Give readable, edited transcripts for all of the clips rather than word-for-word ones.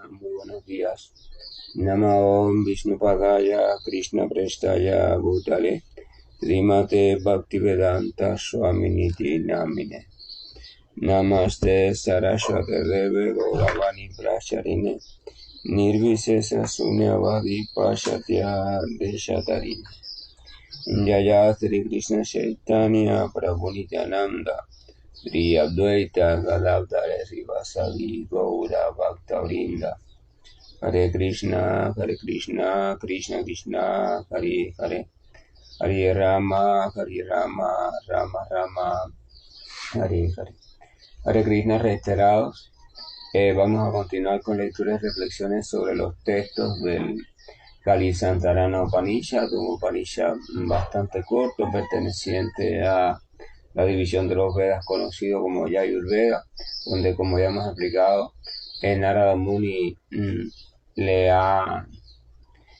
Muy buenos días. Namo Vishnu Padaya Krishna Prestaya Bhutale Srimate Bhaktivedanta Swaminiti Namine Namaste Saraswate Deve Gauravani Pracharine Nirvisesa Sunyavadi Pashatya Deshatarine Jaya Sri Krishna Chaitanya Prabhu Nityananda Sri Advaita Gadadhara Srivasadi Gaura Bhaktavrinda Hare Krishna, Krishna Krishna, Hare Hare, Hare Rama, Rama Rama, Hare Hare. Hare Krishna reiterados. Vamos a continuar con lecturas y reflexiones sobre los textos del Kali Santarana Upanishad, un Upanishad bastante corto, perteneciente a la división de los Vedas conocido como Yajurveda, donde, como ya hemos explicado, Narada Muni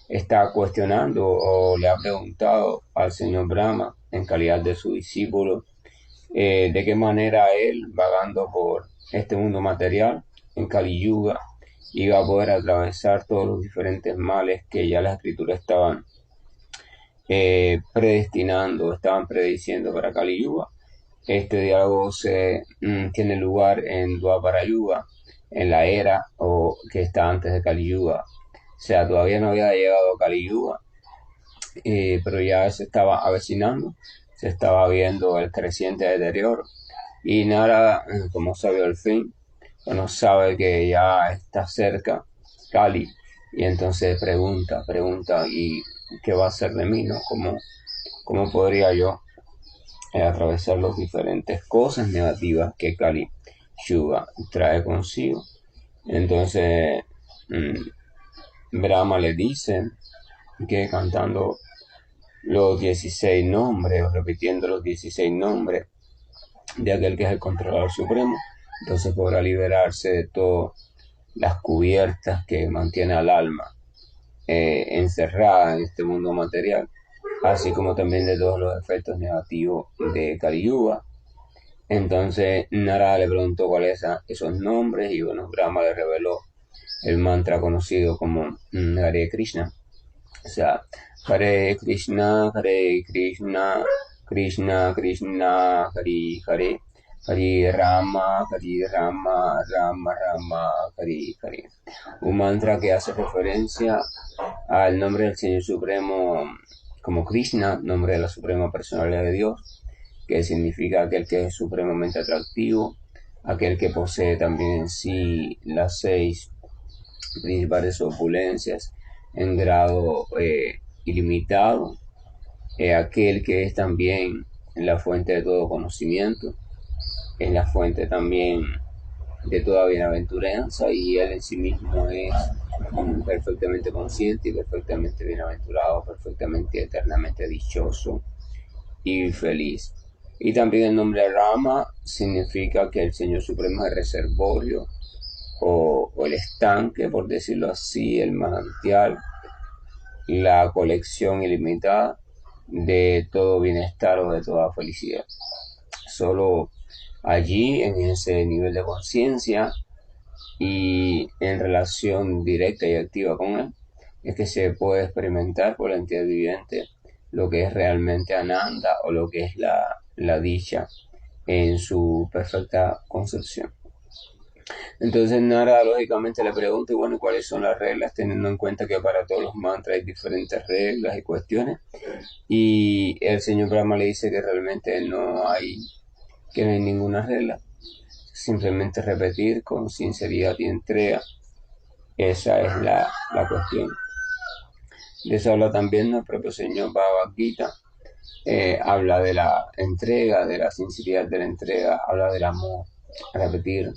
está cuestionando o le ha preguntado al señor Brahma, en calidad de su discípulo, de qué manera él, vagando por este mundo material, en Kali Yuga, iba a poder atravesar todos los diferentes males que ya las escrituras estaban estaban prediciendo para Kali Yuga. Este diálogo tiene lugar en Dwapara Yuga, en la era que está antes de Kali Yuga. O sea, todavía no había llegado a Kali Yuga, pero ya se estaba avecinando, se estaba viendo el creciente deterioro. Y Nara, como sabio al fin, bueno, sabe que ya está cerca Kali, y entonces pregunta, ¿y qué va a hacer de mí, no? ¿Cómo podría yo atravesar las diferentes cosas negativas que Kali Yuga trae consigo? Entonces Brahma le dice que cantando los 16 nombres, o repitiendo los 16 nombres de aquel que es el controlador supremo, entonces podrá liberarse de todas las cubiertas que mantiene al alma encerrada en este mundo material, así como también de todos los efectos negativos de Kali Yuga. Entonces Narada le preguntó cuáles eran esos nombres, y bueno, Brahma le reveló el mantra conocido como Hare Krishna. O sea, Hare Krishna, Krishna Krishna, Hare Hare, Hare Rama, Rama Rama, Hare Hare. Un mantra que hace referencia al nombre del Señor Supremo como Krishna, nombre de la Suprema Personalidad de Dios, que significa aquel que es supremamente atractivo, aquel que posee también en sí las 6 principales opulencias en grado ilimitado, aquel que es también la fuente de todo conocimiento, es la fuente también de toda bienaventuranza, y él en sí mismo es perfectamente consciente y perfectamente bienaventurado, perfectamente eternamente dichoso y feliz. Y también el nombre Rama significa que el Señor Supremo es el reservorio o el estanque, por decirlo así, el manantial, la colección ilimitada de todo bienestar o de toda felicidad. Solo allí, en ese nivel de conciencia y en relación directa y activa con él, es que se puede experimentar por la entidad viviente lo que es realmente Ananda, o lo que es la dicha en su perfecta concepción. Entonces Nara lógicamente le pregunta, y bueno, ¿cuáles son las reglas? Teniendo en cuenta que para todos los mantras hay diferentes reglas y cuestiones. Y el señor Brahma le dice que realmente no hay ninguna regla. Simplemente repetir con sinceridad y entrega. Esa es la cuestión. De eso habla también el propio señor Bhagavad Gita. Habla de la entrega, de la sinceridad de la entrega, habla del amor, repetir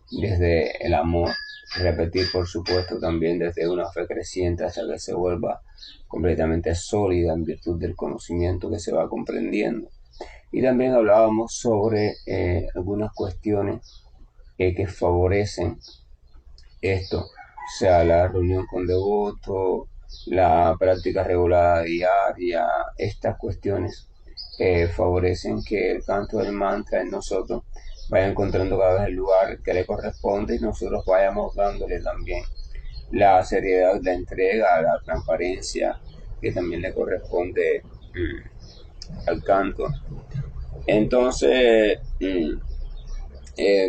desde el amor, repetir por supuesto también desde una fe creciente hasta que se vuelva completamente sólida en virtud del conocimiento que se va comprendiendo. Y también hablábamos sobre algunas cuestiones que favorecen esto, o sea, la reunión con devotos, la práctica regular diaria. Estas cuestiones favorecen que el canto del mantra en nosotros vaya encontrando cada vez el lugar que le corresponde, y nosotros vayamos dándole también la seriedad, la entrega, la transparencia que también le corresponde al canto. Entonces,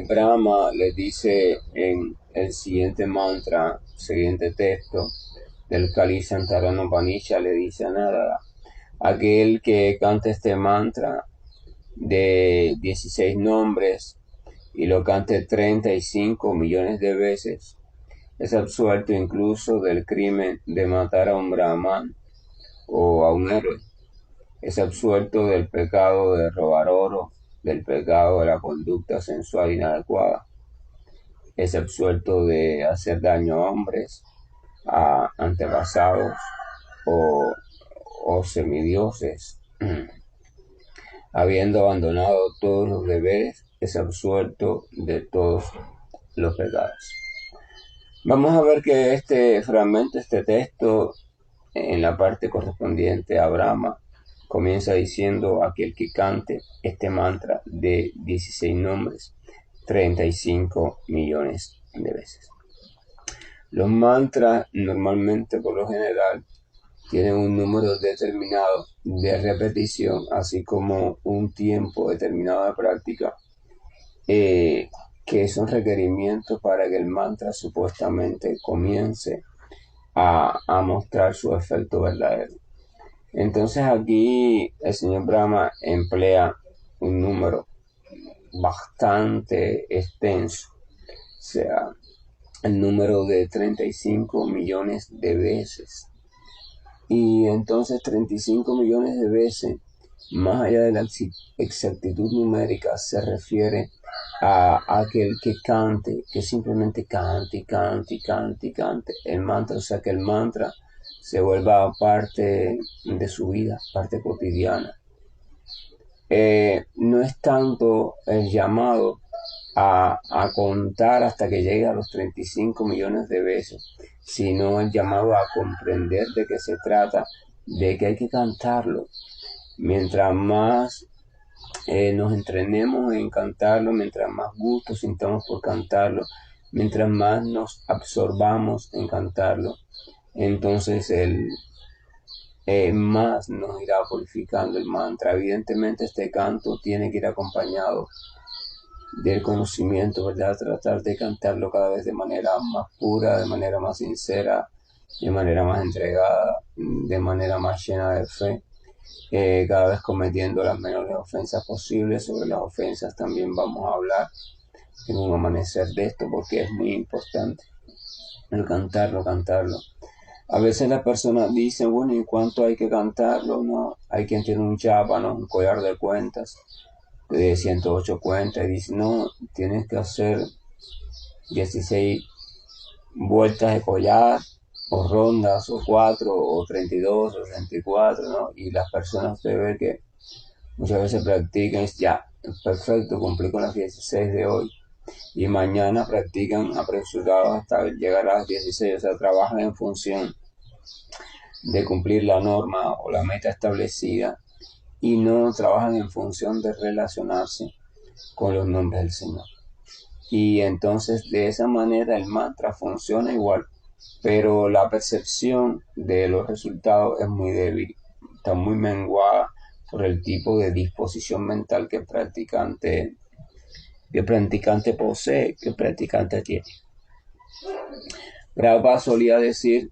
Brahma le dice en el siguiente mantra, siguiente texto del Kali Santarana Upanishad, le dice a Narada: aquel que cante este mantra de 16 nombres y lo cante 35 millones de veces, es absuelto incluso del crimen de matar a un brahman o a un héroe. Es absuelto del pecado de robar oro, del pecado de la conducta sensual inadecuada. Es absuelto de hacer daño a hombres, a antepasados o semidioses. Habiendo abandonado todos los deberes, es absuelto de todos los pecados. Vamos a ver que este fragmento, este texto, en la parte correspondiente a Brahma, comienza diciendo: aquel que cante este mantra de 16 nombres 35 millones de veces. Los mantras normalmente, por lo general, tienen un número determinado de repetición, así como un tiempo determinado de práctica, que son requerimientos para que el mantra supuestamente comience a mostrar su efecto verdadero. Entonces aquí el señor Brahma emplea un número bastante extenso, o sea, el número de 35 millones de veces. Y entonces 35 millones de veces, más allá de la exactitud numérica, se refiere a aquel que cante, que simplemente cante el mantra, o sea, que el mantra se vuelva parte de su vida, parte cotidiana. No es tanto el llamado a contar hasta que llegue a los 35 millones de veces, sino el llamado a comprender de qué se trata, de que hay que cantarlo. Mientras más nos entrenemos en cantarlo, mientras más gusto sintamos por cantarlo, mientras más nos absorbamos en cantarlo, entonces más nos irá purificando el mantra. Evidentemente este canto tiene que ir acompañado del conocimiento, ¿verdad? Tratar de cantarlo cada vez de manera más pura, de manera más sincera, de manera más entregada, de manera más llena de fe, cada vez cometiendo las menores ofensas posibles. Sobre las ofensas también vamos a hablar en un amanecer de esto, porque es muy importante el cantarlo. A veces las personas dicen: bueno, ¿y cuánto hay que cantarlo? No, hay quien tiene un japa, ¿no? Un collar de cuentas de 108 cuentas, y dice: no, tienes que hacer 16 vueltas de collar, o rondas, o 4, o 32, o 34, ¿no? Y las personas, usted ve que muchas veces practican, es ya, perfecto, cumplí con las 16 de hoy, y mañana practican apresurados hasta llegar a las 16, o sea, trabajan en función de cumplir la norma o la meta establecida, y no trabajan en función de relacionarse con los nombres del Señor. Y entonces de esa manera el mantra funciona igual, pero la percepción de los resultados es muy débil, está muy menguada por el tipo de disposición mental que el practicante posee, que el practicante tiene. Prabhupada solía decir,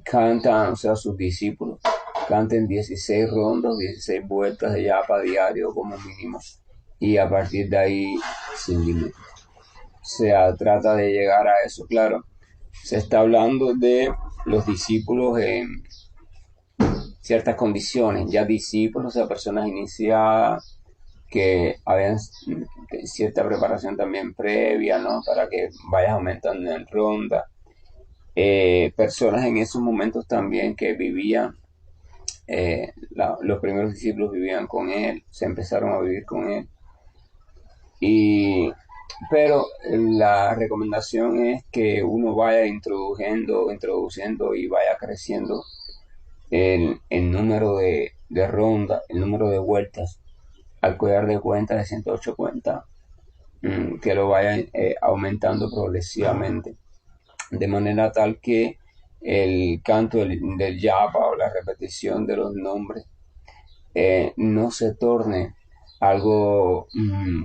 cantan, o sea, sus discípulos canten 16 rondas, 16 vueltas de yapa diario como mínimo, y a partir de ahí sin límite. O sea, trata de llegar a eso. Claro, se está hablando de los discípulos en ciertas condiciones, ya discípulos, o sea, personas iniciadas que habían cierta preparación también previa, ¿no? Para que vayas aumentando en ronda. Personas en esos momentos también que vivían, los primeros discípulos vivían con él, se empezaron a vivir con él. Pero la recomendación es que uno vaya introduciendo y vaya creciendo el número de rondas, el número de vueltas al collar de cuentas de 108 cuentas, que lo vaya aumentando progresivamente. de manera tal que el canto del yapa o la repetición de los nombres no se torne algo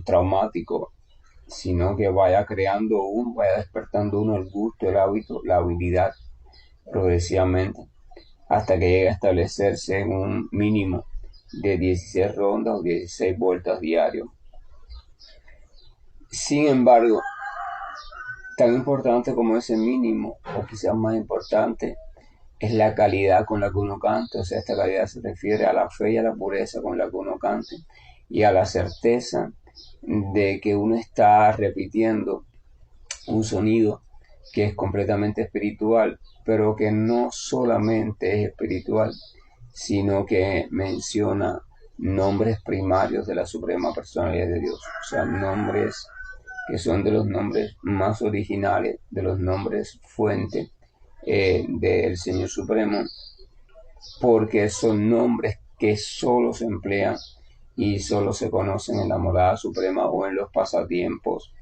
traumático, sino que vaya creando uno, vaya despertando uno el gusto, el hábito, la habilidad progresivamente, hasta que llegue a establecerse en un mínimo de 16 rondas o 16 vueltas diarios. Sin embargo, tan importante como ese mínimo, o quizás más importante, es la calidad con la que uno canta. O sea, esta calidad se refiere a la fe y a la pureza con la que uno cante y a la certeza de que uno está repitiendo un sonido que es completamente espiritual, pero que no solamente es espiritual, sino que menciona nombres primarios de la suprema personalidad de Dios. O sea, nombres que son de los nombres más originales, de los nombres fuente del Señor Supremo, porque son nombres que solo se emplean y solo se conocen en la morada suprema o en los pasatiempos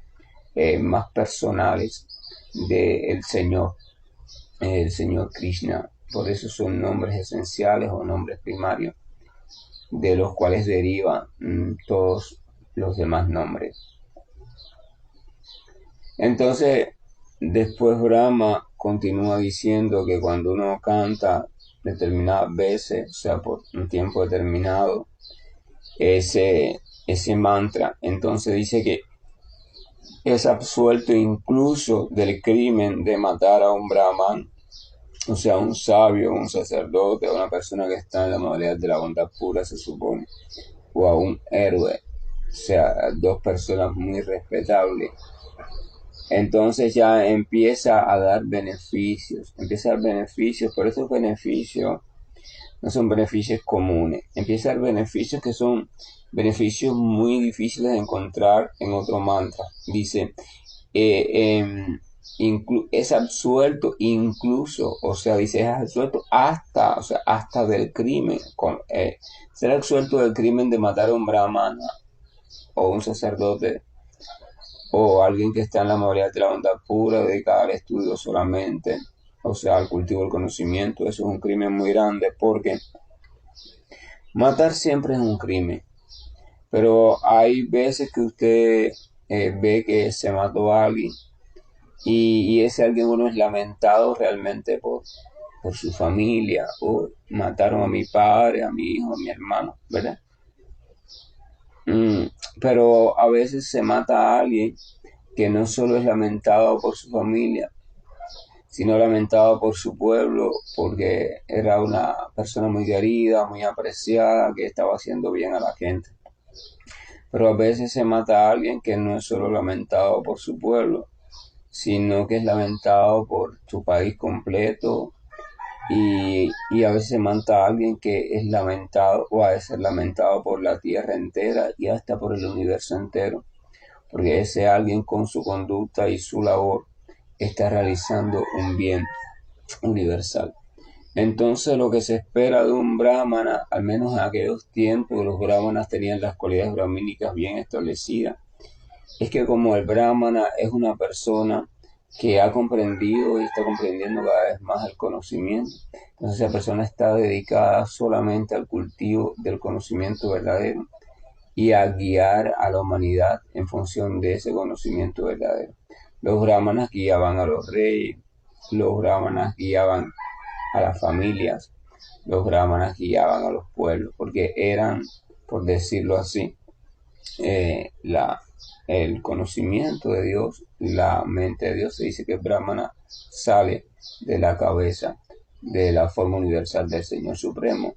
más personales del Señor, el Señor Krishna. Por eso son nombres esenciales o nombres primarios, de los cuales derivan todos los demás nombres. Entonces, después Brahma continúa diciendo que cuando uno canta determinadas veces, o sea, por un tiempo determinado, ese mantra, entonces dice que es absuelto incluso del crimen de matar a un brahman, o sea, un sabio, un sacerdote, a una persona que está en la modalidad de la bondad pura, se supone, o a un héroe, o sea, dos personas muy respetables. Entonces ya empieza a dar beneficios, pero estos beneficios no son beneficios comunes, empieza a dar beneficios que son beneficios muy difíciles de encontrar en otro mantra. Dice, es absuelto incluso, o sea, dice, es absuelto hasta, o sea, hasta del crimen, ser absuelto del crimen de matar a un brahmana o un sacerdote o alguien que está en la modalidad de la bondad pura, dedicada al estudio solamente, o sea, al cultivo del conocimiento. Eso es un crimen muy grande, porque matar siempre es un crimen, pero hay veces que usted ve que se mató a alguien y ese alguien uno es lamentado realmente por su familia, o mataron a mi padre, a mi hijo, a mi hermano, ¿verdad? Pero a veces se mata a alguien que no solo es lamentado por su familia, sino lamentado por su pueblo, porque era una persona muy querida, muy apreciada, que estaba haciendo bien a la gente. Pero a veces se mata a alguien que no es solo lamentado por su pueblo, sino que es lamentado por su país completo, y a veces se mata a alguien que es lamentado o ha de ser lamentado por la tierra entera y hasta por el universo entero, porque ese alguien con su conducta y su labor está realizando un bien universal. Entonces lo que se espera de un brahmana, al menos en aquellos tiempos los brahmanas tenían las cualidades brahmínicas bien establecidas, es que como el brahmana es una persona que ha comprendido y está comprendiendo cada vez más el conocimiento, entonces esa persona está dedicada solamente al cultivo del conocimiento verdadero y a guiar a la humanidad en función de ese conocimiento verdadero. Los brahmanas guiaban a los reyes, los brahmanas guiaban a las familias, los brahmanas guiaban a los pueblos, porque eran, por decirlo así, el conocimiento de Dios, la mente de Dios. Se dice que el brahmana sale de la cabeza de la forma universal del Señor Supremo.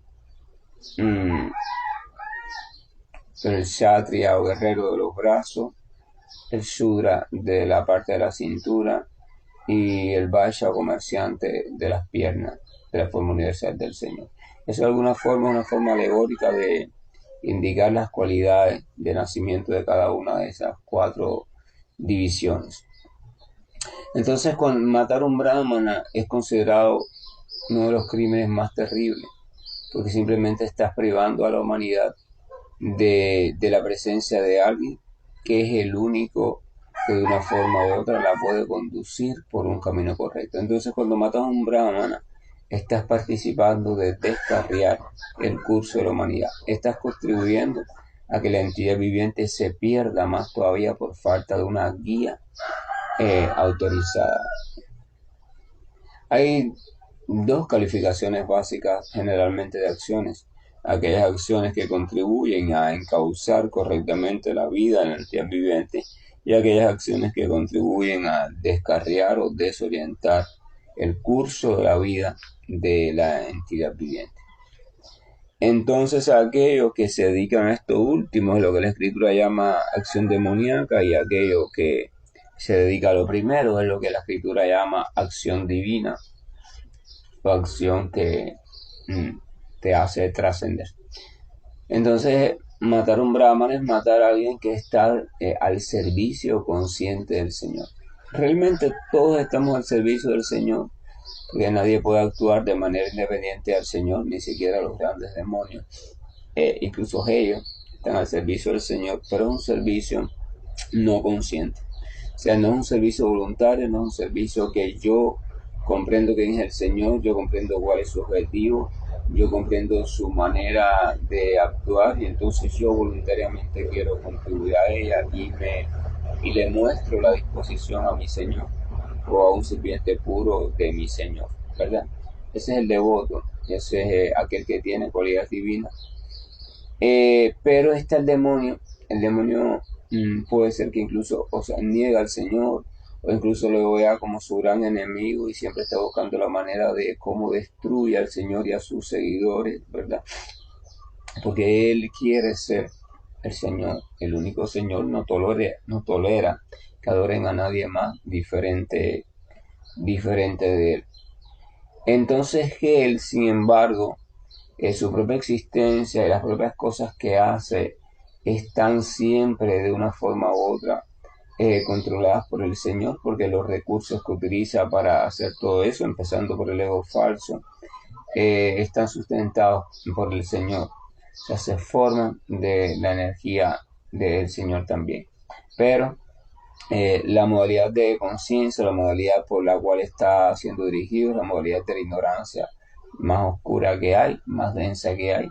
El kshatriya o guerrero de los brazos, el shudra de la parte de la cintura y el vaishya o comerciante de las piernas, de la forma universal del Señor. Eso de alguna forma es una forma alegórica de indicar las cualidades de nacimiento de cada una de esas cuatro divisiones. Entonces, matar a un brahmana es considerado uno de los crímenes más terribles, porque simplemente estás privando a la humanidad de la presencia de alguien que es el único que de una forma u otra la puede conducir por un camino correcto. Entonces, cuando matas a un brahmana, estás participando de descarriar el curso de la humanidad. Estás contribuyendo a que la entidad viviente se pierda más todavía por falta de una guía autorizada. Hay dos calificaciones básicas generalmente de acciones: aquellas acciones que contribuyen a encauzar correctamente la vida de la entidad viviente y aquellas acciones que contribuyen a descarriar o desorientar el curso de la vida de la entidad viviente. Entonces, aquellos que se dedican a esto último es lo que la escritura llama acción demoníaca, y aquello que se dedica a lo primero es lo que la escritura llama acción divina, o acción que te hace trascender. Entonces, matar a un brahman es matar a alguien que está al servicio consciente del Señor. Realmente todos estamos al servicio del Señor, porque nadie puede actuar de manera independiente al Señor, ni siquiera los grandes demonios. Incluso ellos están al servicio del Señor, pero es un servicio no consciente. O sea, no es un servicio voluntario, no es un servicio que yo comprendo quién es el Señor, yo comprendo cuál es su objetivo, yo comprendo su manera de actuar, y entonces yo voluntariamente quiero contribuir a ella y le muestro la disposición a mi Señor, o a un sirviente puro de mi Señor, ¿verdad? Ese es el devoto, ese es aquel que tiene cualidades divinas. Pero está el demonio. El demonio puede ser que incluso, o sea, niega al Señor, o incluso lo vea como su gran enemigo y siempre está buscando la manera de cómo destruye al Señor y a sus seguidores, ¿verdad? Porque él quiere ser el Señor, el único Señor. No tolera que adoren a nadie más diferente de él. Entonces él, sin embargo, su propia existencia y las propias cosas que hace están siempre de una forma u otra controladas por el Señor, porque los recursos que utiliza para hacer todo eso, empezando por el ego falso, están sustentados por el Señor. O sea, se forman de la energía del Señor también. Pero la modalidad de conciencia, la modalidad por la cual está siendo dirigido, la modalidad de la ignorancia más oscura que hay, más densa que hay.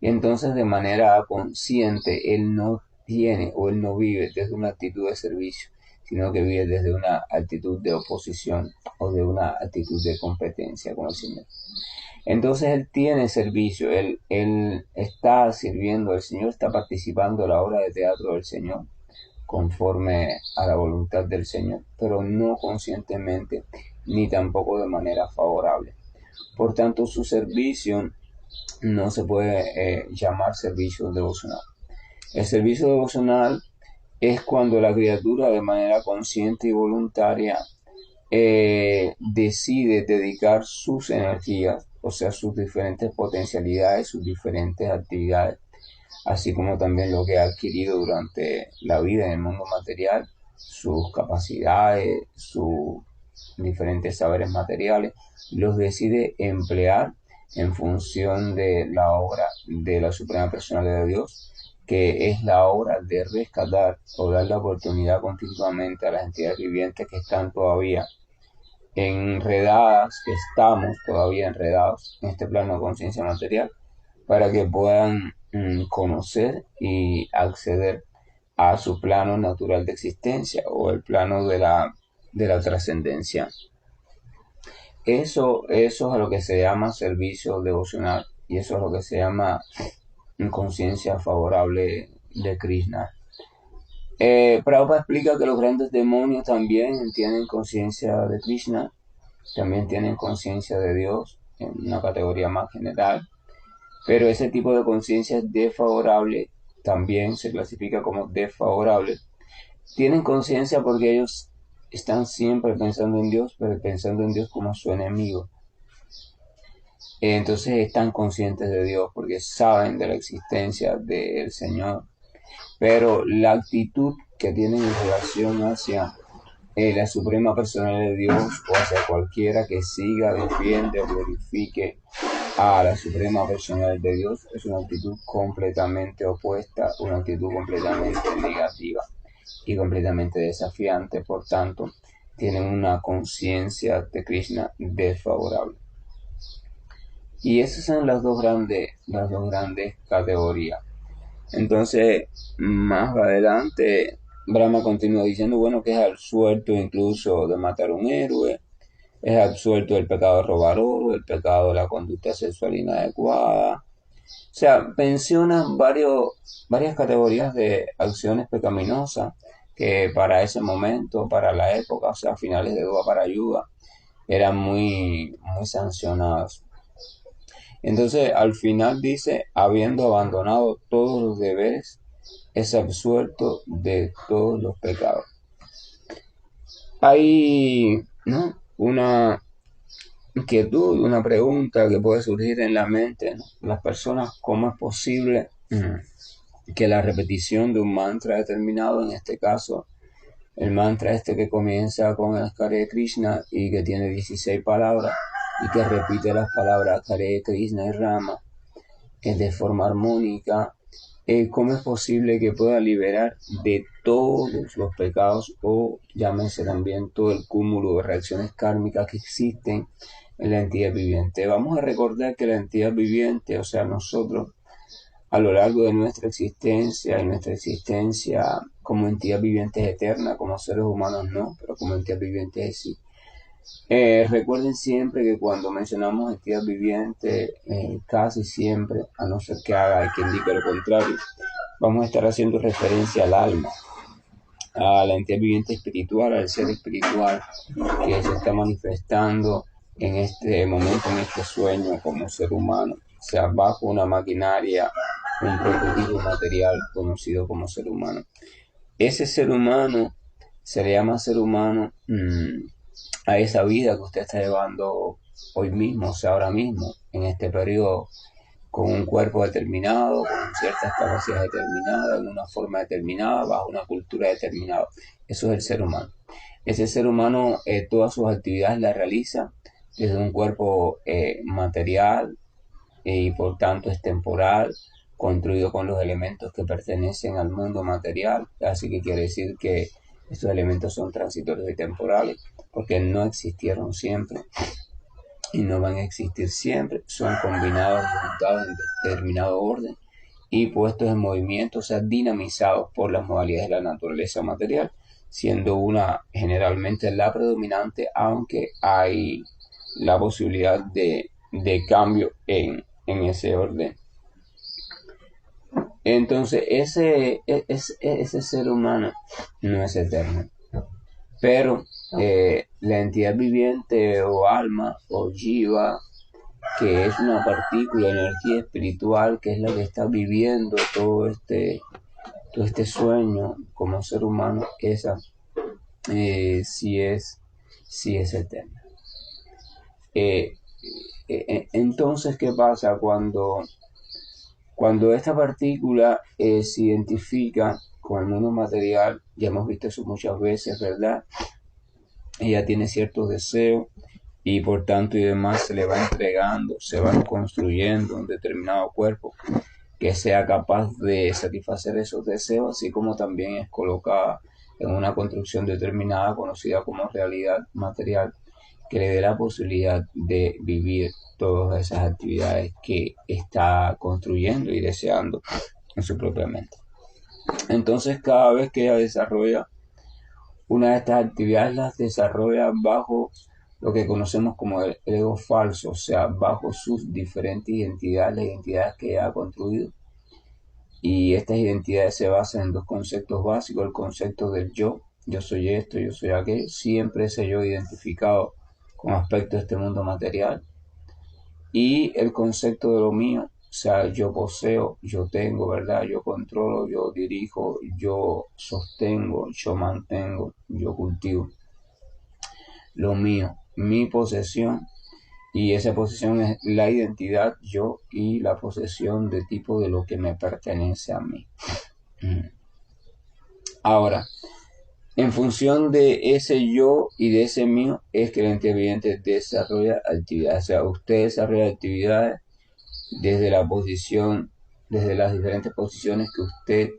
Y entonces, de manera consciente, él no tiene o él no vive desde una actitud de servicio, sino que vive desde una actitud de oposición o de una actitud de competencia con el Señor. Entonces él tiene servicio, él está sirviendo, el Señor está participando en la obra de teatro del Señor conforme a la voluntad del Señor, pero no conscientemente ni tampoco de manera favorable. Por tanto, su servicio no se puede llamar servicio devocional. El servicio devocional es cuando la criatura de manera consciente y voluntaria decide dedicar sus energías, o sea, sus diferentes potencialidades, sus diferentes actividades, así como también lo que ha adquirido durante la vida en el mundo material, sus capacidades, sus diferentes saberes materiales, los decide emplear en función de la obra de la Suprema Personalidad de Dios, que es la obra de rescatar o dar la oportunidad continuamente a las entidades vivientes que están todavía enredadas, que estamos todavía enredados en este plano de conciencia material, para que puedan conocer y acceder a su plano natural de existencia, o el plano de la trascendencia. Eso es a lo que se llama servicio devocional, y eso es lo que se llama conciencia favorable de Krishna. Prabhupada explica que los grandes demonios también tienen conciencia de Krishna, también tienen conciencia de Dios en una categoría más general, pero ese tipo de conciencia desfavorable también se clasifica como desfavorable. Tienen conciencia porque ellos están siempre pensando en Dios, pero pensando en Dios como su enemigo. Entonces están conscientes de Dios porque saben de la existencia del Señor, pero la actitud que tienen en relación hacia la Suprema Personalidad de Dios, o hacia cualquiera que siga, defiende o glorifique a la Suprema Personalidad de Dios, es una actitud completamente opuesta, una actitud completamente negativa. y completamente desafiante. Por tanto, tienen una conciencia de Krishna desfavorable. Y esas son las dos grandes categorías. Entonces, más adelante, Brahma continúa diciendo, bueno, que es absuelto incluso de matar a un héroe, es absuelto del pecado de robar oro, del pecado de la conducta sexual inadecuada. O sea, mencionan varias categorías de acciones pecaminosas que para ese momento, para la época, o sea, a finales de Dwapara-yuga, eran muy sancionadas. Entonces, al final dice, habiendo abandonado todos los deberes, es absuelto de todos los pecados. Hay, ¿no?, una inquietud, una pregunta que puede surgir en la mente, ¿no? Las personas, ¿cómo es posible que la repetición de un mantra determinado, en este caso, el mantra este que comienza con el Hare Krishna y que tiene 16 palabras y que repite las palabras Hare Krishna y Rama de forma armónica, ¿cómo es posible que pueda liberar de todos los pecados o llámese también todo el cúmulo de reacciones kármicas que existen en la entidad viviente? Vamos a recordar que la entidad viviente, o sea, nosotros, a lo largo de nuestra existencia y nuestra existencia como entidad viviente es eterna, como seres humanos no, pero como entidad viviente es sí. Recuerden siempre que cuando mencionamos entidad viviente, casi siempre, a no ser que haga que indique lo contrario, vamos a estar haciendo referencia al alma, a la entidad viviente espiritual, al ser espiritual que se está manifestando en este momento, en este sueño como ser humano, o sea, bajo una maquinaria, un prototipo material conocido como ser humano. Ese ser humano se le llama ser humano a esa vida que usted está llevando hoy mismo, o sea, ahora mismo, en este periodo, con un cuerpo determinado, con ciertas capacidades determinadas, en una forma determinada, bajo una cultura determinada. Eso es el ser humano. Ese ser humano todas sus actividades las realiza desde un cuerpo material y por tanto es temporal, construido con los elementos que pertenecen al mundo material, así que quiere decir que estos elementos son transitorios y temporales, porque no existieron siempre y no van a existir siempre, son combinados, juntados en determinado orden y puestos en movimiento, o sea, dinamizados por las modalidades de la naturaleza material, siendo una generalmente la predominante, aunque hay la posibilidad de cambio en ese orden. Entonces, ese ser humano no es eterno, pero la entidad viviente o alma o jiva, que es una partícula, energía espiritual, que es la que está viviendo todo este sueño como ser humano, esa sí es eterna. Entonces, ¿qué pasa cuando esta partícula se identifica con el mundo material? Ya hemos visto eso muchas veces, ¿verdad? Ella tiene ciertos deseos y por tanto y demás se le va entregando, se va construyendo un determinado cuerpo que sea capaz de satisfacer esos deseos, así como también es colocada en una construcción determinada conocida como realidad material, que le dé la posibilidad de vivir todas esas actividades que está construyendo y deseando en su propia mente. Entonces, cada vez que ella desarrolla una de estas actividades, las desarrolla bajo lo que conocemos como el ego falso, o sea, bajo sus diferentes identidades, las identidades que ella ha construido. Y estas identidades se basan en dos conceptos básicos: el concepto del yo soy esto, yo soy aquello, siempre ese yo identificado con aspectos de este mundo material, y el concepto de lo mío, o sea, yo poseo, yo tengo, ¿verdad? Yo controlo, yo dirijo, yo sostengo, yo mantengo, yo cultivo. Lo mío, mi posesión, y esa posesión es la identidad yo y la posesión de tipo de lo que me pertenece a mí. Ahora, en función de ese yo y de ese mío es que el ente viviente desarrolla actividades. O sea, usted desarrolla actividades desde la posición, desde las diferentes posiciones que usted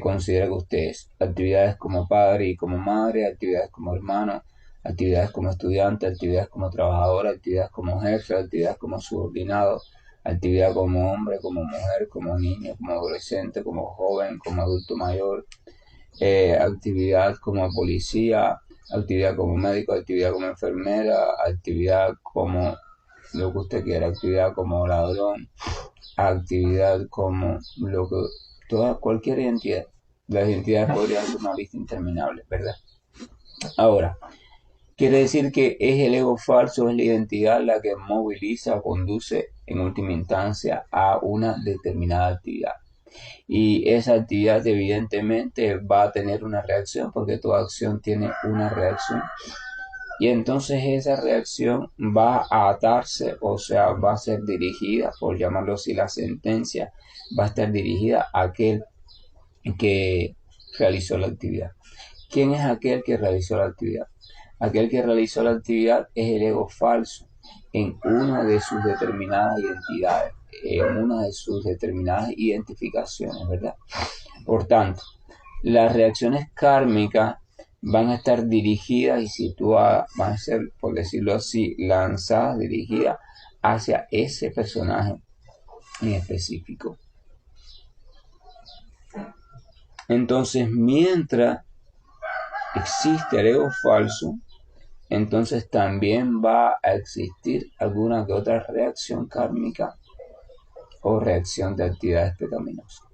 considera que usted es. Actividades como padre y como madre, actividades como hermano, actividades como estudiante, actividades como trabajador, actividades como jefe, actividades como subordinado, actividad como hombre, como mujer, como niño, como adolescente, como joven, como adulto mayor, actividad como policía, actividad como médico, actividad como enfermera, actividad como lo que usted quiera, actividad como ladrón, actividad como lo que cualquier identidad. Las identidades podrían ser una lista interminable, ¿verdad? Ahora, quiere decir que es el ego falso, es la identidad la que moviliza o conduce en última instancia a una determinada actividad. Y esa actividad evidentemente va a tener una reacción porque toda acción tiene una reacción. Y entonces esa reacción va a atarse, o sea, va a ser dirigida, por llamarlo así, la sentencia va a estar dirigida a aquel que realizó la actividad. ¿Quién es aquel que realizó la actividad? Aquel que realizó la actividad es el ego falso en una de sus determinadas identidades, en una de sus determinadas identificaciones, ¿verdad? Por tanto, las reacciones kármicas van a estar dirigidas y situadas, van a ser, por decirlo así, lanzadas, dirigidas hacia ese personaje en específico. Entonces, mientras existe el ego falso, entonces también va a existir alguna que otra reacción kármica o reacción de actividades pecaminosas.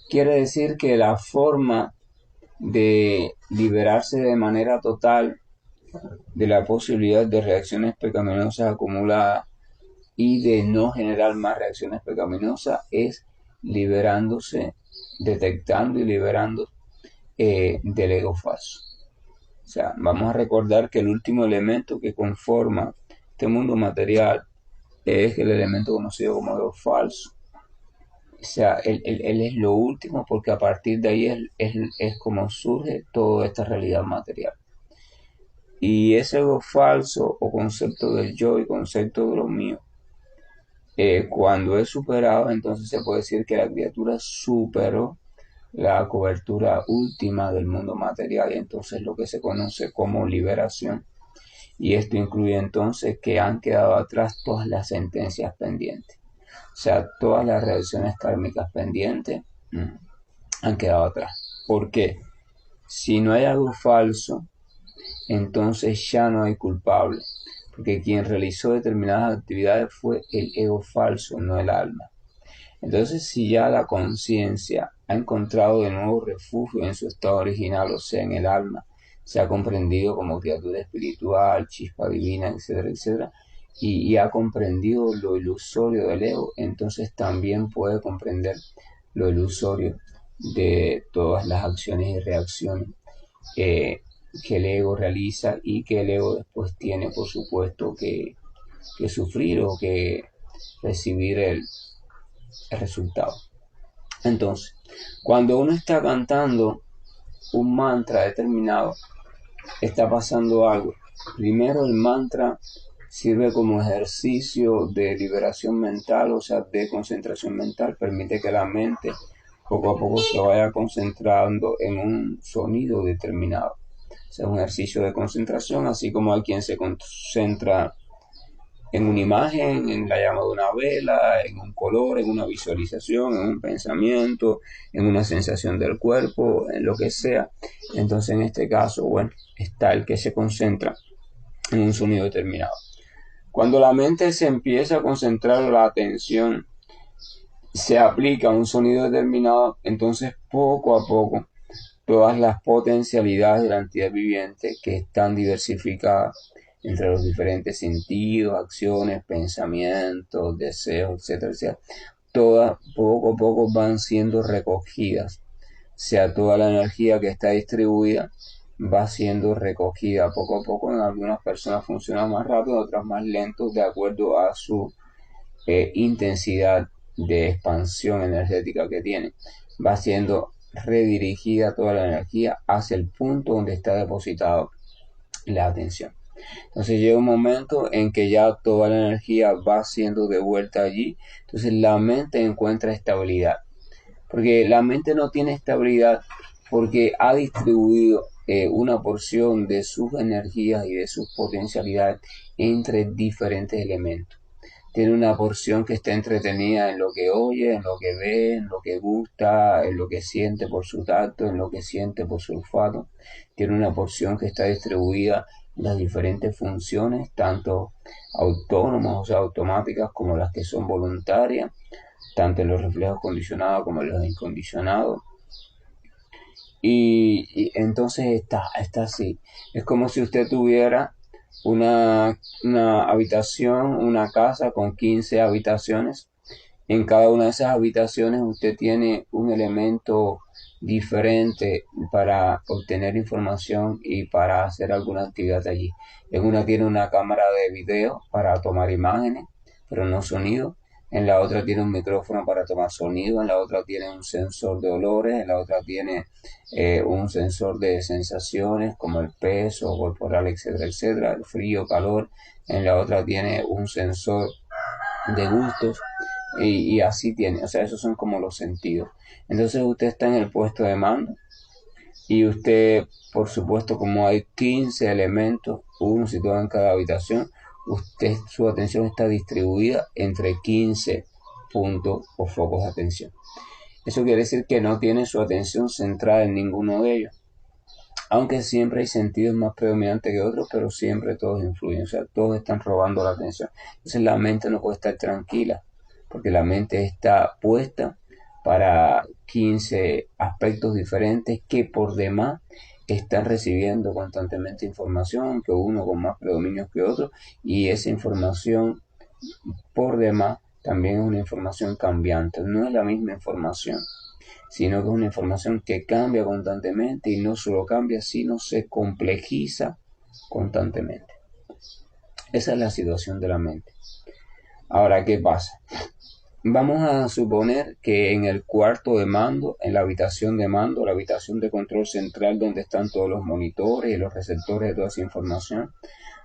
Quiere decir que la forma de liberarse de manera total de la posibilidad de reacciones pecaminosas acumuladas y de no generar más reacciones pecaminosas es liberándose, detectando y liberando del ego falso. O sea, vamos a recordar que el último elemento que conforma este mundo material es el elemento conocido como ego falso. O sea, él es lo último porque a partir de ahí es como surge toda esta realidad material. Y ese ego falso o concepto del yo y concepto de lo mío, cuando es superado, entonces se puede decir que la criatura superó la cobertura última del mundo material y entonces lo que se conoce como liberación. Y esto incluye entonces que han quedado atrás todas las sentencias pendientes. O sea, todas las reacciones kármicas pendientes han quedado atrás. ¿Por qué? Si no hay algo falso, entonces ya no hay culpable. Porque quien realizó determinadas actividades fue el ego falso, no el alma. Entonces, si ya la conciencia ha encontrado de nuevo refugio en su estado original, o sea, en el alma, se ha comprendido como criatura espiritual, chispa divina, etcétera, etcétera, y ha comprendido lo ilusorio del ego, entonces también puede comprender lo ilusorio de todas las acciones y reacciones que el ego realiza y que el ego después tiene, por supuesto, que sufrir o que recibir el resultado. Entonces, cuando uno está cantando un mantra determinado, está pasando algo. Primero, el mantra sirve como ejercicio de liberación mental, o sea, de concentración mental, permite que la mente poco a poco se vaya concentrando en un sonido determinado. O sea, un ejercicio de concentración, así como hay quien se concentra en una imagen, en la llama de una vela, en un color, en una visualización, en un pensamiento, en una sensación del cuerpo, en lo que sea. Entonces, en este caso, bueno, está el que se concentra en un sonido determinado. Cuando la mente se empieza a concentrar la atención, se aplica un sonido determinado, entonces poco a poco todas las potencialidades de la entidad viviente que están diversificadas entre los diferentes sentidos, acciones, pensamientos, deseos, etcétera, etcétera, todas poco a poco van siendo recogidas. O sea, toda la energía que está distribuida va siendo recogida poco a poco. En algunas personas funciona más rápido, otras más lento, de acuerdo a su intensidad de expansión energética que tiene. Va siendo redirigida toda la energía hacia el punto donde está depositado la atención. Entonces llega un momento en que ya toda la energía va siendo devuelta allí. Entonces la mente encuentra estabilidad. porque la mente no tiene estabilidad porque ha distribuido una porción de sus energías y de sus potencialidades entre diferentes elementos. Tiene una porción que está entretenida en lo que oye, en lo que ve, en lo que gusta, en lo que siente por su tacto, en lo que siente por su olfato. Tiene una porción que está distribuida en las diferentes funciones, tanto autónomas, o sea, automáticas, como las que son voluntarias, tanto en los reflejos condicionados como en los incondicionados. Y entonces está así. Es como si usted tuviera una habitación, una casa con 15 habitaciones. En cada una de esas habitaciones usted tiene un elemento diferente para obtener información y para hacer alguna actividad allí. En una tiene una cámara de video para tomar imágenes, pero no sonido. En la otra tiene un micrófono para tomar sonido. En la otra tiene un sensor de olores. En la otra tiene un sensor de sensaciones como el peso corporal, etcétera, etcétera, el frío, calor. En la otra tiene un sensor de gustos y así tiene, o sea, esos son como los sentidos. Entonces usted está en el puesto de mando y usted, por supuesto, como hay 15 elementos, uno situado en cada habitación, usted, su atención está distribuida entre 15 puntos o focos de atención. Eso quiere decir que no tiene su atención centrada en ninguno de ellos. Aunque siempre hay sentidos más predominantes que otros, pero siempre todos influyen, o sea, todos están robando la atención. Entonces la mente no puede estar tranquila, porque la mente está puesta para 15 aspectos diferentes que por demás están recibiendo constantemente información, que uno con más predominio que otro, y esa información por demás también es una información cambiante, no es la misma información, sino que es una información que cambia constantemente y no solo cambia, sino se complejiza constantemente. Esa es la situación de la mente. Ahora, ¿qué pasa? Vamos a suponer que en el cuarto de mando, en la habitación de mando, la habitación de control central donde están todos los monitores y los receptores de toda esa información,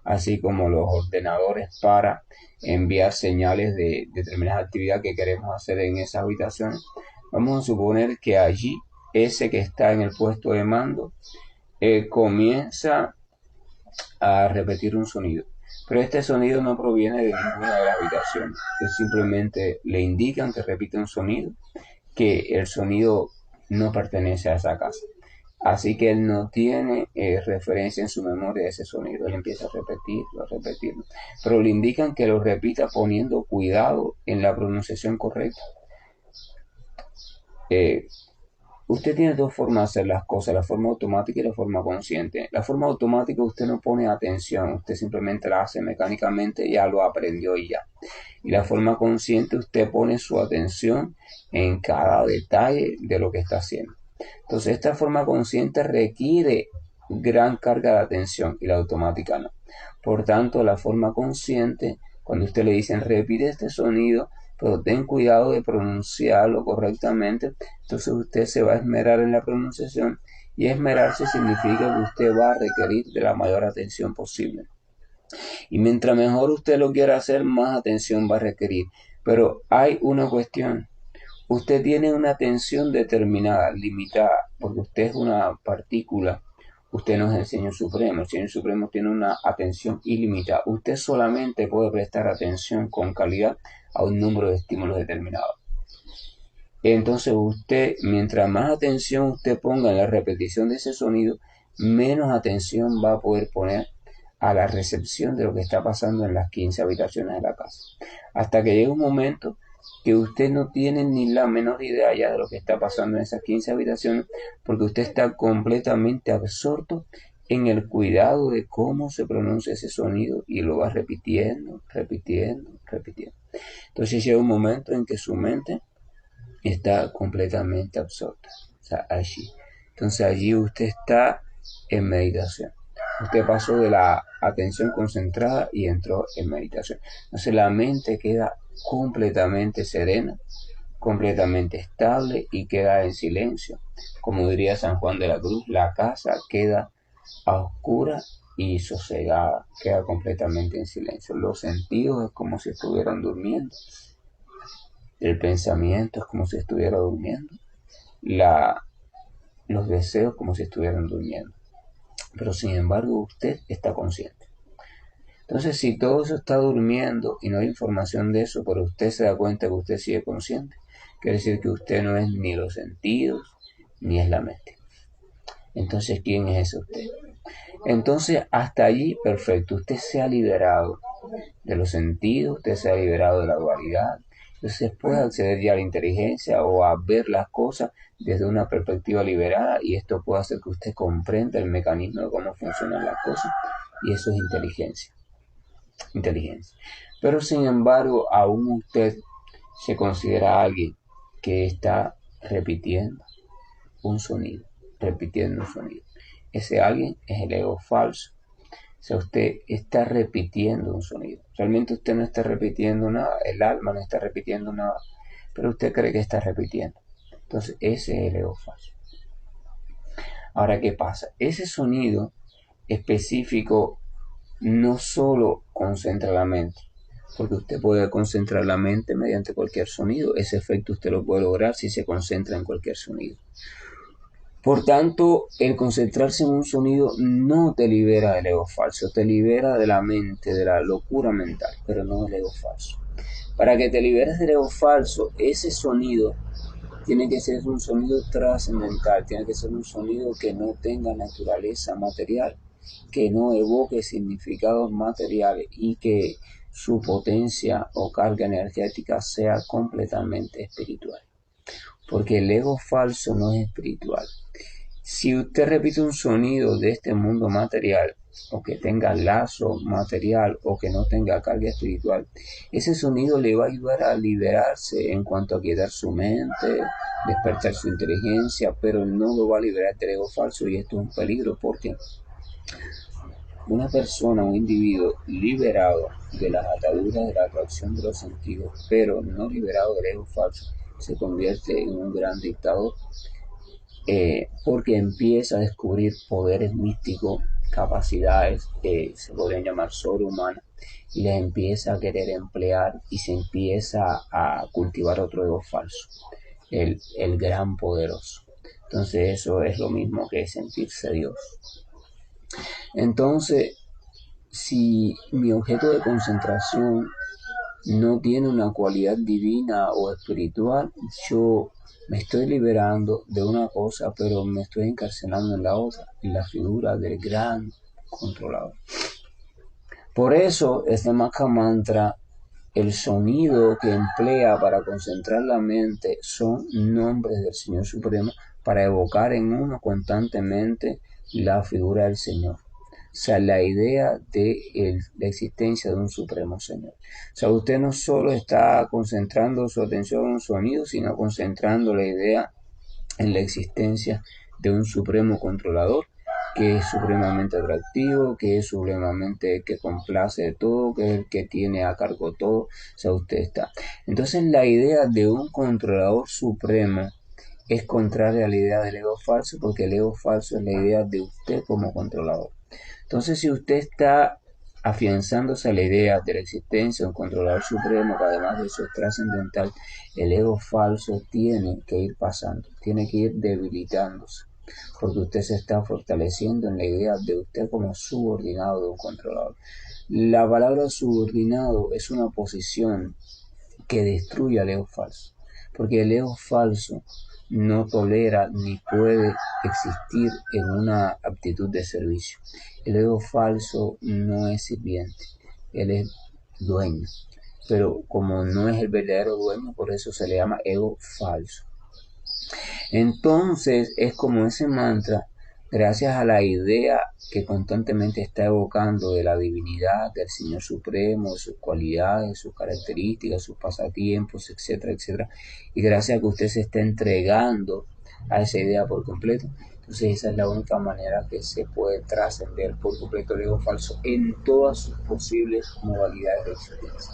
así como los ordenadores para enviar señales de determinadas actividades que queremos hacer en esas habitaciones, vamos a suponer que allí ese que está en el puesto de mando comienza a repetir un sonido. Pero este sonido no proviene de ninguna de las habitaciones. Simplemente le indican que repite un sonido, que el sonido no pertenece a esa casa. Así que él no tiene referencia en su memoria de ese sonido. Él empieza a repetirlo, a repetirlo. Pero le indican que lo repita poniendo cuidado en la pronunciación correcta. Usted tiene dos formas de hacer las cosas, la forma automática y la forma consciente. La forma automática usted no pone atención, usted simplemente la hace mecánicamente, ya lo aprendió y ya. Y la forma consciente usted pone su atención en cada detalle de lo que está haciendo. Entonces esta forma consciente requiere gran carga de atención y la automática no. Por tanto, la forma consciente, cuando usted le dicen repite este sonido, pero ten cuidado de pronunciarlo correctamente, entonces usted se va a esmerar en la pronunciación y esmerarse significa que usted va a requerir de la mayor atención posible. Y mientras mejor usted lo quiera hacer, más atención va a requerir. Pero hay una cuestión. Usted tiene una atención determinada, limitada, porque usted es una partícula. Usted no es el Señor Supremo. El Señor Supremo tiene una atención ilimitada. Usted solamente puede prestar atención con calidad a un número de estímulos determinados. Entonces usted, mientras más atención usted ponga en la repetición de ese sonido, menos atención va a poder poner a la recepción de lo que está pasando en las 15 habitaciones de la casa. Hasta que llegue un momento que usted no tiene ni la menor idea ya de lo que está pasando en esas 15 habitaciones, porque usted está completamente absorto en el cuidado de cómo se pronuncia ese sonido y lo va repitiendo, repitiendo, repitiendo. Entonces llega un momento en que su mente está completamente absorta, o sea, allí. Entonces allí usted está en meditación. Usted pasó de la atención concentrada y entró en meditación. Entonces la mente queda completamente serena, completamente estable y queda en silencio. Como diría San Juan de la Cruz, la casa queda a oscuras y sosegada, queda completamente en silencio. Los sentidos es como si estuvieran durmiendo. El pensamiento es como si estuviera durmiendo. los deseos como si estuvieran durmiendo. Pero sin embargo usted está consciente. Entonces, si todo eso está durmiendo y no hay información de eso, pero usted se da cuenta que usted sigue consciente, quiere decir que usted no es ni los sentidos ni es la mente. Entonces, ¿quién es ese usted? Entonces, hasta allí, perfecto. Usted se ha liberado de los sentidos, usted se ha liberado de la dualidad. Entonces puede acceder ya a la inteligencia o a ver las cosas desde una perspectiva liberada, y esto puede hacer que usted comprenda el mecanismo de cómo funcionan las cosas, y eso es inteligencia. Pero sin embargo, aún usted se considera alguien que está repitiendo un sonido. Ese alguien es el ego falso. O sea, usted está repitiendo un sonido. Realmente usted no está repitiendo nada, el alma no está repitiendo nada, pero usted cree que está repitiendo. Entonces, ese es el ego falso. Ahora, ¿qué pasa? Ese sonido específico no solo concentra la mente, porque usted puede concentrar la mente mediante cualquier sonido. Ese efecto usted lo puede lograr si se concentra en cualquier sonido. Por tanto, el concentrarse en un sonido no te libera del ego falso, te libera de la mente, de la locura mental, pero no del ego falso. Para que te liberes del ego falso, ese sonido tiene que ser un sonido trascendental, tiene que ser un sonido que no tenga naturaleza material, que no evoque significados materiales y que su potencia o carga energética sea completamente espiritual. Porque el ego falso no es espiritual. Si usted repite un sonido de este mundo material, o que tenga lazo material, o que no tenga carga espiritual, ese sonido le va a ayudar a liberarse en cuanto a quietar su mente, despertar su inteligencia, pero no lo va a liberar del ego falso, y esto es un peligro, porque una persona, un individuo liberado de las ataduras de la atracción de los sentidos, pero no liberado del ego falso, se convierte en un gran dictador, porque empieza a descubrir poderes místicos, capacidades que se podrían llamar sobrehumanas, y les empieza a querer emplear y se empieza a cultivar otro ego falso, el gran poderoso. Entonces eso es lo mismo que sentirse Dios. Entonces, si mi objeto de concentración no tiene una cualidad divina o espiritual, yo me estoy liberando de una cosa, pero me estoy encarcelando en la otra, en la figura del gran controlador. Por eso, este Maha Mantra, el sonido que emplea para concentrar la mente son nombres del Señor Supremo, para evocar en uno constantemente la figura del Señor. O sea, la idea de la existencia de un Supremo Señor. O sea, usted no solo está concentrando su atención en un sonido, sino concentrando la idea en la existencia de un Supremo Controlador, que es supremamente atractivo, que es supremamente que complace de todo, que es el que tiene a cargo todo. O sea, usted está. Entonces, la idea de un controlador supremo es contraria a la idea del ego falso, porque el ego falso es la idea de usted como controlador. Entonces, si usted está afianzándose a la idea de la existencia de un controlador supremo, que además de eso es trascendental, el ego falso tiene que ir pasando, tiene que ir debilitándose, porque usted se está fortaleciendo en la idea de usted como subordinado de un controlador. La palabra subordinado es una posición que destruye al ego falso, porque el ego falso no tolera ni puede existir en una actitud de servicio. El ego falso no es sirviente, él es dueño, pero como no es el verdadero dueño, por eso se le llama ego falso. Entonces es como ese mantra, gracias a la idea que constantemente está evocando de la divinidad, del Señor Supremo, de sus cualidades, sus características, sus pasatiempos, etcétera, etcétera, y gracias a que usted se está entregando a esa idea por completo, entonces esa es la única manera que se puede trascender por completo el ego falso en todas sus posibles modalidades de existencia.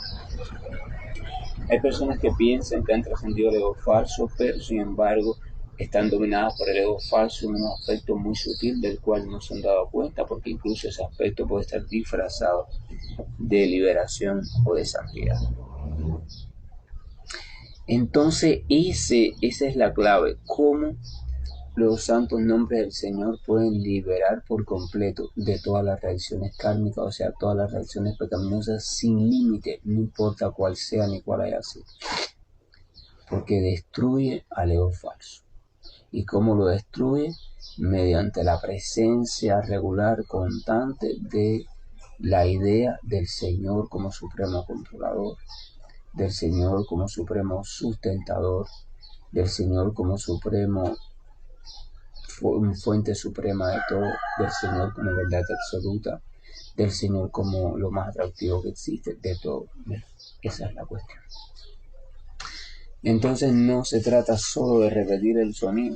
Hay personas que piensan que han trascendido el ego falso, pero sin embargo están dominadas por el ego falso en un aspecto muy sutil del cual no se han dado cuenta, porque incluso ese aspecto puede estar disfrazado de liberación o de santidad. Entonces, esa es la clave. ¿Cómo los santos nombres del Señor pueden liberar por completo de todas las reacciones kármicas, o sea, todas las reacciones pecaminosas sin límite, no importa cuál sea ni cuál haya sido? Porque destruye al ego falso. ¿Y cómo lo destruye? Mediante la presencia regular, constante de la idea del Señor como supremo controlador, del Señor como supremo sustentador, del Señor como supremo fuente suprema de todo, del Señor como verdad absoluta, del Señor como lo más atractivo que existe de todo. Esa es la cuestión. Entonces no se trata solo de repetir el sonido,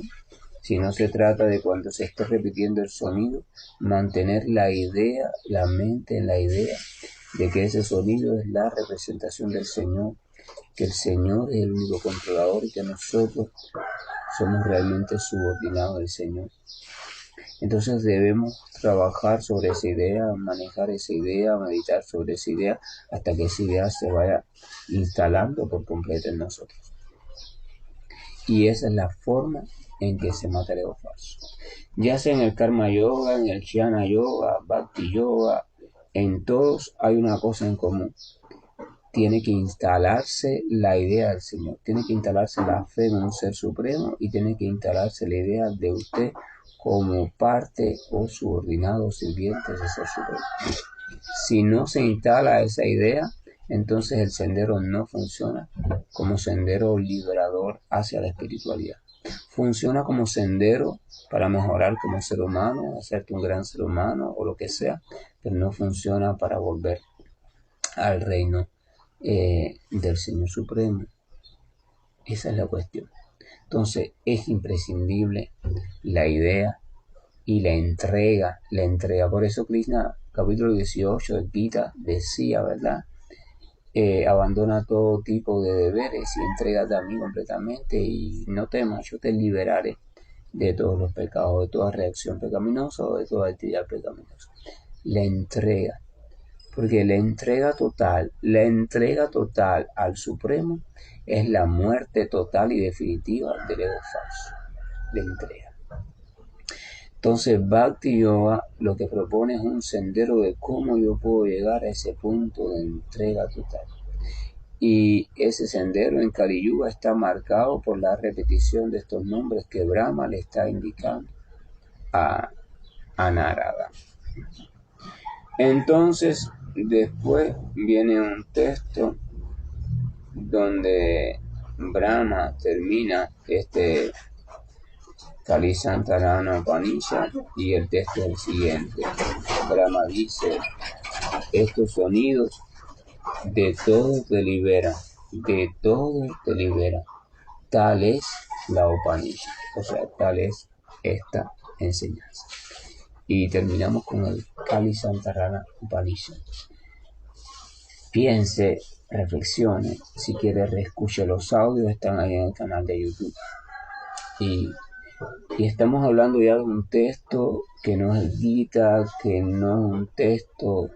sino se trata de, cuando se esté repitiendo el sonido, mantener la idea, la mente en la idea de que ese sonido es la representación del Señor, que el Señor es el único controlador y que nosotros somos realmente subordinados del Señor. Entonces debemos trabajar sobre esa idea, manejar esa idea, meditar sobre esa idea, hasta que esa idea se vaya instalando por completo en nosotros. Y esa es la forma en que se mata el ego falso. Ya sea en el Karma Yoga, en el Jnana Yoga, Bhakti Yoga, en todos hay una cosa en común. Tiene que instalarse la idea del Señor, tiene que instalarse la fe en un ser supremo y tiene que instalarse la idea de usted como parte o subordinado o sirviente de ese ser supremo. Si no se instala esa idea, entonces el sendero no funciona como sendero liberador hacia la espiritualidad. Funciona como sendero para mejorar como ser humano, hacerte un gran ser humano o lo que sea, pero no funciona para volver al reino del Señor Supremo. Esa es la cuestión. Entonces es imprescindible la idea y la entrega. Por eso Krishna, capítulo 18 de Gita, decía, ¿verdad? Abandona todo tipo de deberes y entrégate a mí completamente y no temas, yo te liberaré de todos los pecados, de toda reacción pecaminosa o de toda actividad pecaminosa. La entrega. Porque la entrega total al Supremo es la muerte total y definitiva del ego falso. La entrega. Entonces, Bhakti Yoga lo que propone es un sendero de cómo yo puedo llegar a ese punto de entrega total. Y ese sendero en Kali Yuga está marcado por la repetición de estos nombres que Brahma le está indicando a Narada. Entonces, después viene un texto donde Brahma termina este Kalisantarana Upanishad y el texto es el siguiente. Brahma dice: estos sonidos de todo te liberan, de todo te liberan. Tal es la Upanishad, o sea, tal es esta enseñanza. Y terminamos con el Kalisantarana Upanishad. Piense, reflexione, si quiere reescuche los audios, están ahí en el canal de YouTube. Y estamos hablando ya de un texto que no es el Gita, que no es un texto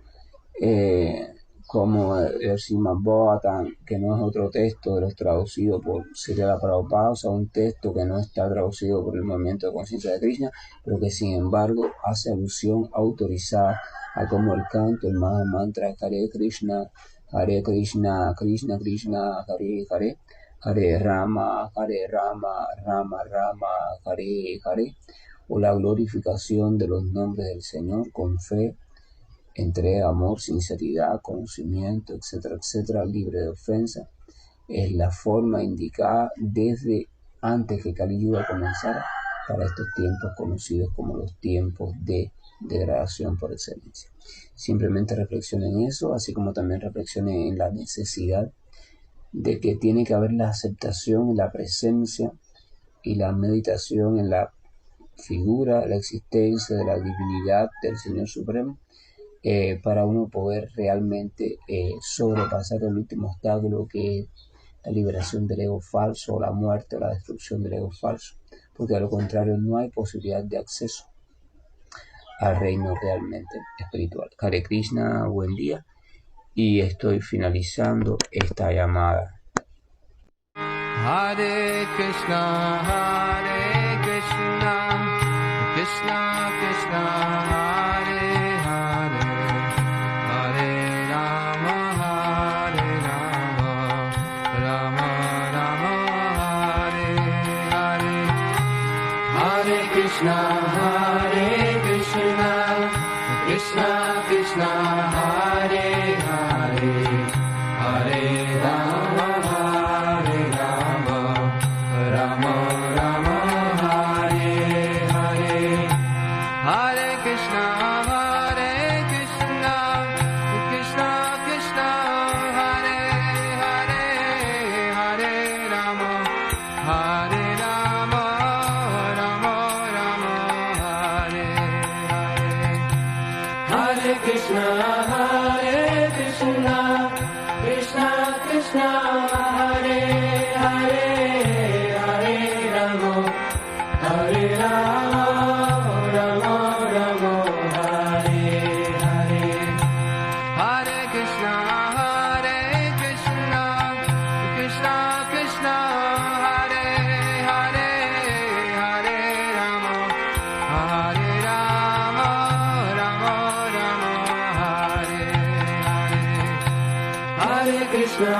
como el Srimad Bhagavatam, que no es otro texto de los traducidos por Srila Prabhupada, o sea, un texto que no está traducido por el Movimiento de Conciencia de Krishna, pero que sin embargo hace alusión autorizada a como el canto, el Maha Mantra Hare Krishna, Krishna Krishna, Hare Hare, Hare Rama, Rama Rama, Hare Hare, o la glorificación de los nombres del Señor con fe, entrega, amor, sinceridad, conocimiento, etcétera, etcétera, libre de ofensa, es la forma indicada desde antes que Kali Yuga comenzara para estos tiempos conocidos como los tiempos de degradación por excelencia. Simplemente reflexionen en eso, así como también reflexionen en la necesidad de que tiene que haber la aceptación, la presencia y la meditación en la figura, la existencia de la divinidad del Señor Supremo, para uno poder realmente sobrepasar el último obstáculo, que es la liberación del ego falso, la muerte o la destrucción del ego falso, porque a lo contrario no hay posibilidad de acceso al reino realmente espiritual. Hare Krishna, buen día, y estoy finalizando esta llamada. Hare Krishna, Krishna Krishna, Hare Hare, Hare Rama, Rama Rama, Hare Hare. Hare Krishna, Krishna Krishna, Hare Hare, Hare Rama, Rama Rama, Hare Hare. Hare Krishna, Krishna Krishna, Hare Hare, Hare Rama, Rama Rama, Hare Hare. Hare Krishna, Krishna Krishna, Hare Hare, Hare Rama, Rama Rama, Hare Hare. Hare Krishna, Krishna Krishna, Hare Hare, Hare Rama, Rama Rama, Hare Hare. Hare Krishna,